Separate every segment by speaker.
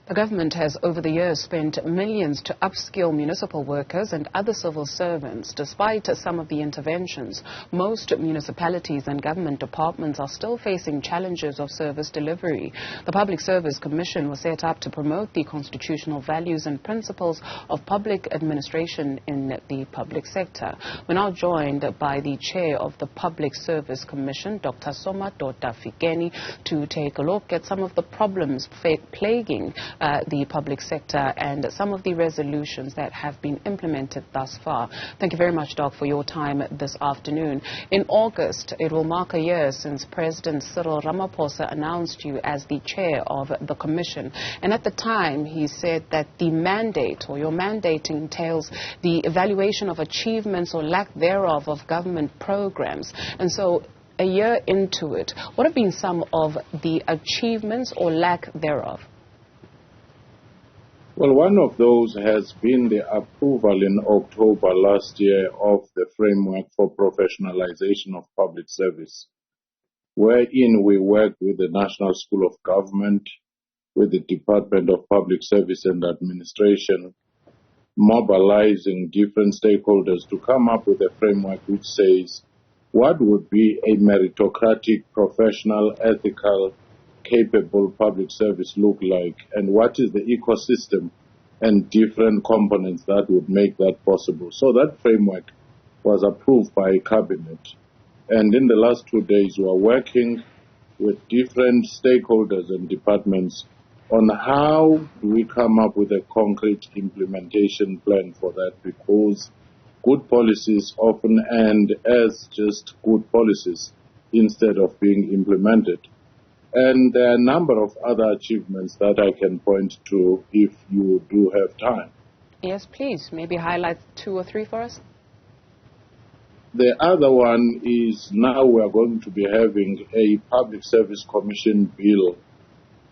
Speaker 1: The government has over the years spent millions to upskill municipal workers and other civil servants. Despite some of the interventions, most municipalities and government departments are still facing challenges of service delivery. The Public Service Commission was set up to promote the constitutional values and principles of public administration in the public sector. We're now joined by the chair of the Public Service Commission, Dr. Somadoda Fikeni, to take a look at some of the problems plaguing the public sector and some of the resolutions that have been implemented thus far. Thank you very much, Doc, for your time this afternoon. In August, it will mark a year since President Cyril Ramaphosa announced you as the chair of the commission. And at the time, he said that the mandate, or your mandate, entails the evaluation of achievements or lack thereof of government programs. And so, a year into it, what have been some of the achievements or lack thereof?
Speaker 2: Well, one of those has been the approval in October last year of the framework for professionalization of public service, wherein we worked with the National School of Government, with the Department of Public Service and Administration, mobilizing different stakeholders to come up with a framework which says what would be a meritocratic, professional, ethical, capable public service look like, and what is the ecosystem and different components that would make that possible. So that framework was approved by Cabinet. And in the last 2 days, we are working with different stakeholders and departments on how do we come up with a concrete implementation plan for that, because good policies often end as just good policies instead of being implemented. And there are a number of other achievements that I can point to if you do have time.
Speaker 1: Yes, please. Maybe highlight 2 or 3 for us.
Speaker 2: The other one is now we are going to be having a Public Service Commission bill,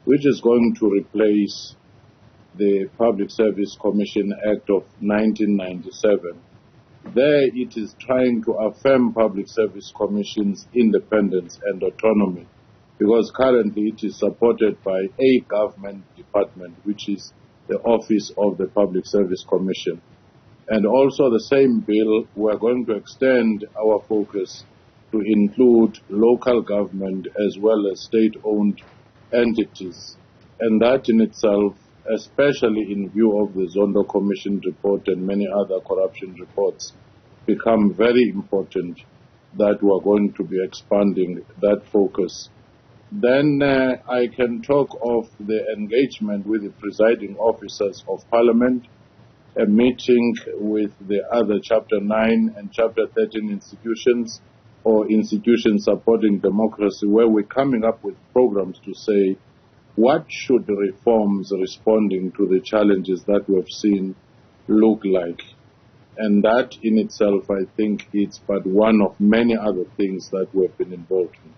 Speaker 2: which is going to replace the Public Service Commission Act of 1997. There it is trying to affirm Public Service Commission's independence and autonomy, because currently it is supported by a government department, which is the Office of the Public Service Commission. And also the same bill, we're going to extend our focus to include local government as well as state-owned entities. And that in itself, especially in view of the Zondo Commission report and many other corruption reports, become very important that we're going to be expanding that focus. Then I can talk of the engagement with the presiding officers of Parliament, a meeting with the other Chapter 9 and Chapter 13 institutions, or institutions supporting democracy, where we're coming up with programs to say what should the reforms responding to the challenges that we've seen look like. And that in itself, I think, it's but one of many other things that we've been involved in.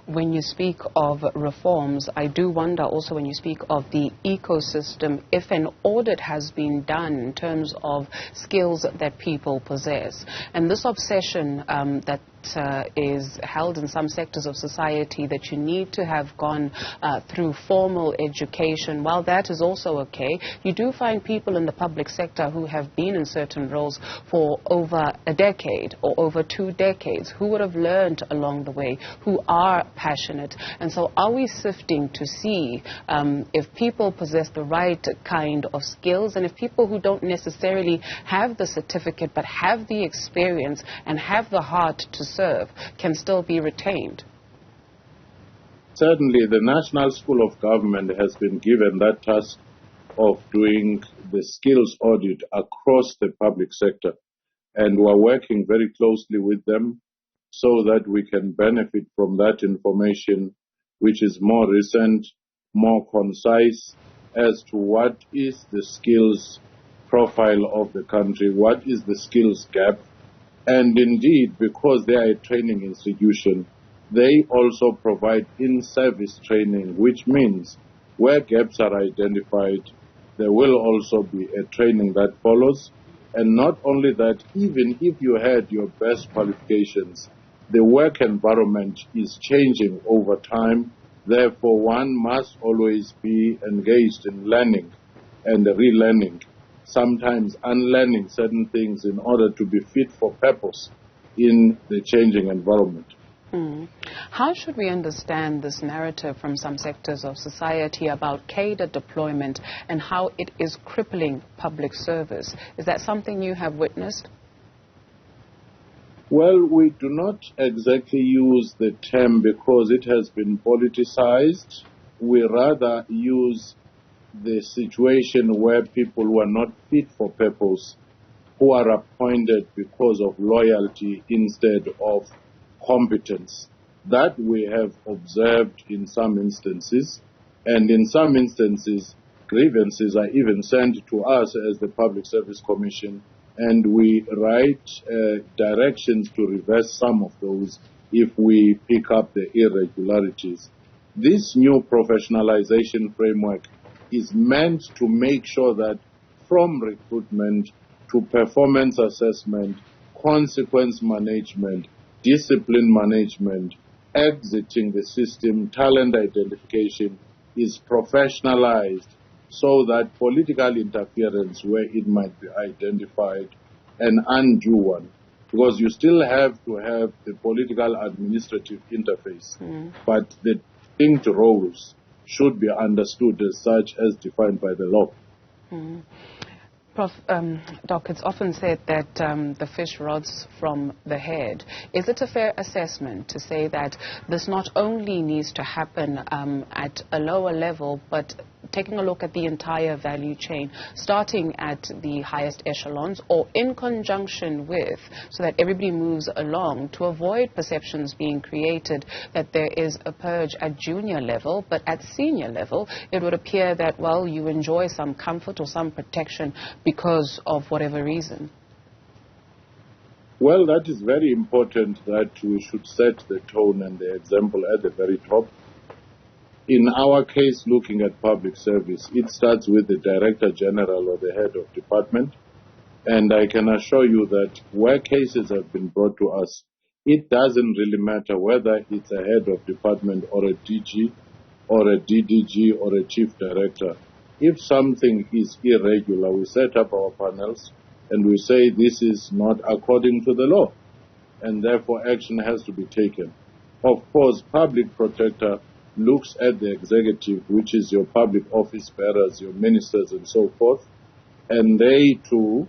Speaker 1: When you speak of reforms, I do wonder also when you speak of the ecosystem, if an audit has been done in terms of skills that people possess. And this obsession that is held in some sectors of society that you need to have gone through formal education, while that is also okay, you do find people in the public sector who have been in certain roles for over a decade or over 2 decades, who would have learned along the way, who are passionate. And so are we sifting to see if people possess the right kind of skills, and if people who don't necessarily have the certificate but have the experience and have the heart to serve can still be retained?
Speaker 2: Certainly, the National School of Government has been given that task of doing the skills audit across the public sector, and we're working very closely with them so that we can benefit from that information, which is more recent, more concise as to what is the skills profile of the country, what is the skills gap. And indeed, because they are a training institution, they also provide in-service training, which means where gaps are identified, there will also be a training that follows. And not only that, even if you had your best qualifications, the work environment is changing over time, Therefore, one must always be engaged in learning and relearning, sometimes unlearning certain things in order to be fit for purpose in the changing environment.
Speaker 1: How should we understand this narrative from some sectors of society about cadre deployment and how it is crippling public service? Is that something you have witnessed?
Speaker 2: Well, we do not exactly use the term because it has been politicized. We rather use the situation where people who are not fit for purpose, who are appointed because of loyalty instead of competence. That we have observed in some instances, and in some instances, grievances are even sent to us as the Public Service Commission, and we write directions to reverse some of those if we pick up the irregularities. This new professionalization framework is meant to make sure that from recruitment to performance assessment, consequence management, discipline management, exiting the system, talent identification is professionalized so that political interference where it might be identified, an undue one, because you still have to have the political administrative interface, but the distinct roles should be understood as such as defined by the law.
Speaker 1: Prof, Doc, it's often said that the fish rots from the head. Is it a fair assessment to say that this not only needs to happen at a lower level, but taking a look at the entire value chain, starting at the highest echelons or in conjunction with, so that everybody moves along to avoid perceptions being created that there is a purge at junior level, but at senior level, it would appear that, well, you enjoy some comfort or some protection because of whatever reason?
Speaker 2: Well, that is very important that we should set the tone and the example at the very top. In our case, looking at public service, it starts with the Director General or the head of department. And I can assure you that where cases have been brought to us, it doesn't really matter whether it's a head of department or a DG or a DDG or a chief director. If something is irregular, we set up our panels and we say this is not according to the law, and therefore action has to be taken. Of course, public protector looks at the executive, which is your public office bearers, your ministers and so forth, and they too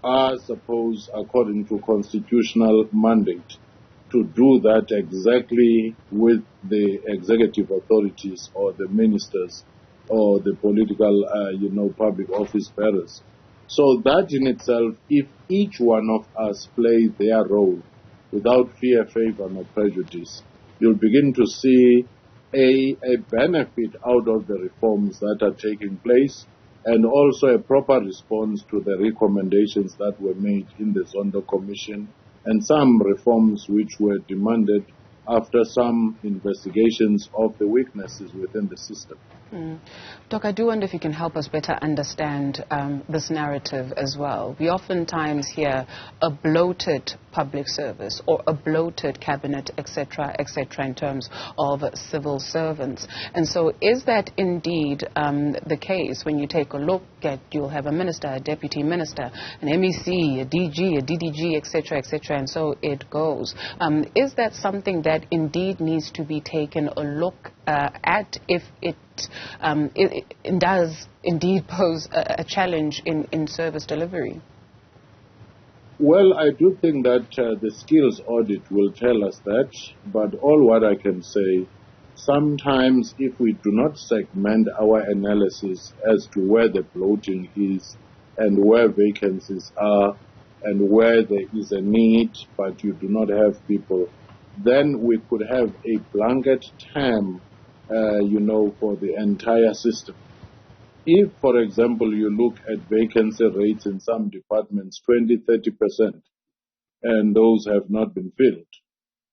Speaker 2: are supposed, according to constitutional mandate, to do that exactly with the executive authorities or the ministers or the political, public office bearers. So that in itself, if each one of us plays their role without fear, favor, or prejudice, you'll begin to see a benefit out of the reforms that are taking place, and also a proper response to the recommendations that were made in the Zondo Commission, and some reforms which were demanded after some investigations of the weaknesses within the system.
Speaker 1: Doc, I do wonder if you can help us better understand this narrative as well. We oftentimes hear a bloated public service or a bloated cabinet, etc., in terms of civil servants. And so is that indeed the case? When you take a look at, you'll have a minister, a deputy minister, an MEC, a DG, a DDG, etc., and so it goes. Is that something that indeed needs to be taken a look at if it does indeed pose a challenge in service delivery?
Speaker 2: Well, I do think that the skills audit will tell us that, but all what I can say, sometimes if we do not segment our analysis as to where the bloating is and where vacancies are and where there is a need but you do not have people, then we could have a blanket term for the entire system. If, for example, you look at vacancy rates in some departments, 20-30%, and those have not been filled.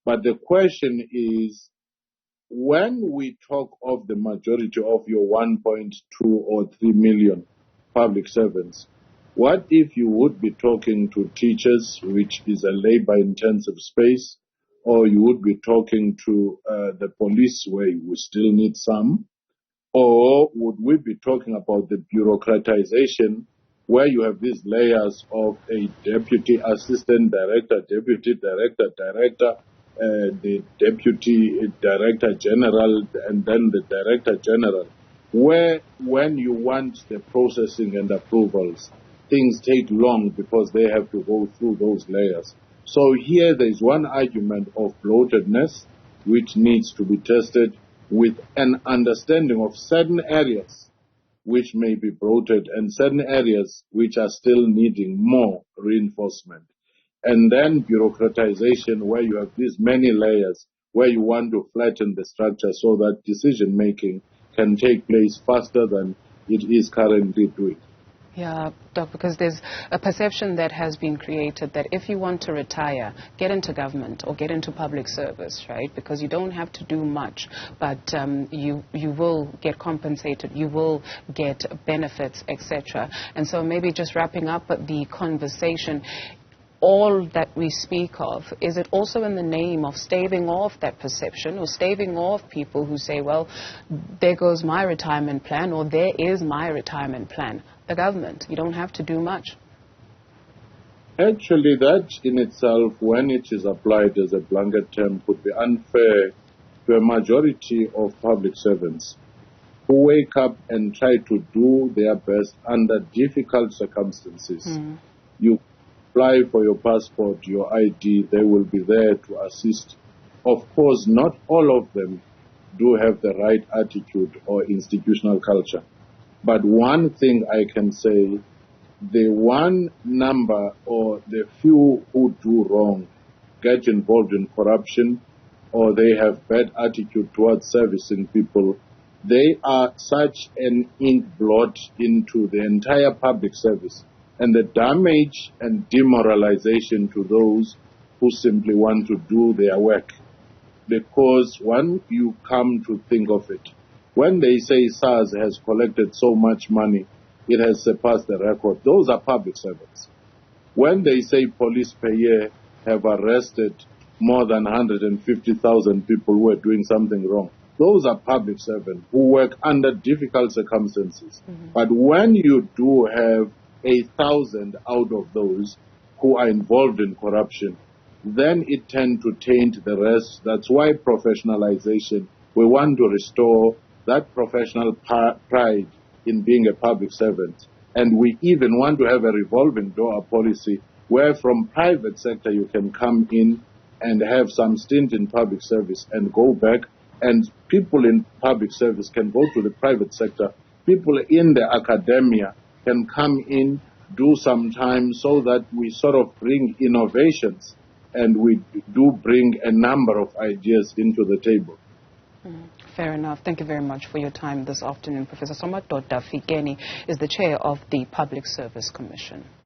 Speaker 2: But the question is, when we talk of the majority of your 1.2 or 3 million public servants, what if you would be talking to teachers, which is a labor-intensive space, or you would be talking to the police where we still need some, or would we be talking about the bureaucratization where you have these layers of a deputy assistant director, deputy director, director, the deputy director general, and then the director general, where when you want the processing and approvals, things take long because they have to go through those layers. So here there is one argument of bloatedness which needs to be tested with an understanding of certain areas which may be bloated and certain areas which are still needing more reinforcement. And then bureaucratization where you have these many layers where you want to flatten the structure so that decision making can take place faster than it is currently doing.
Speaker 1: Yeah, Doc, because there's a perception that has been created that if you want to retire, get into government or get into public service, right? Because you don't have to do much, but you will get compensated, you will get benefits, etc. And so maybe just wrapping up the conversation, all that we speak of, is it also in the name of staving off that perception or staving off people who say, well, there goes my retirement plan or there is my retirement plan? The government, you don't have to do much.
Speaker 2: Actually, that in itself, when it is applied as a blanket term, could be unfair to a majority of public servants who wake up and try to do their best under difficult circumstances. You apply for your passport, your ID, they will be there to assist. Of course, not all of them do have the right attitude or institutional culture. But one thing I can say, the one number or the few who do wrong, get involved in corruption, or they have bad attitude towards servicing people, they are such an ink blot into the entire public service and the damage and demoralization to those who simply want to do their work. Because when you come to think of it, when they say SARS has collected so much money, it has surpassed the record, those are public servants. When they say police per year have arrested more than 150,000 people who are doing something wrong, those are public servants who work under difficult circumstances. But when you do have 1,000 out of those who are involved in corruption, then it tends to taint the rest. That's why professionalization, we want to restore that professional pride in being a public servant. And we even want to have a revolving door policy where from private sector you can come in and have some stint in public service and go back. And people in public service can go to the private sector. People in the academia can come in, do some time so that we sort of bring innovations and we do bring a number of ideas into the table.
Speaker 1: Fair enough. Thank you very much for your time this afternoon. Professor Somadoda Fikeni is the chair of the Public Service Commission.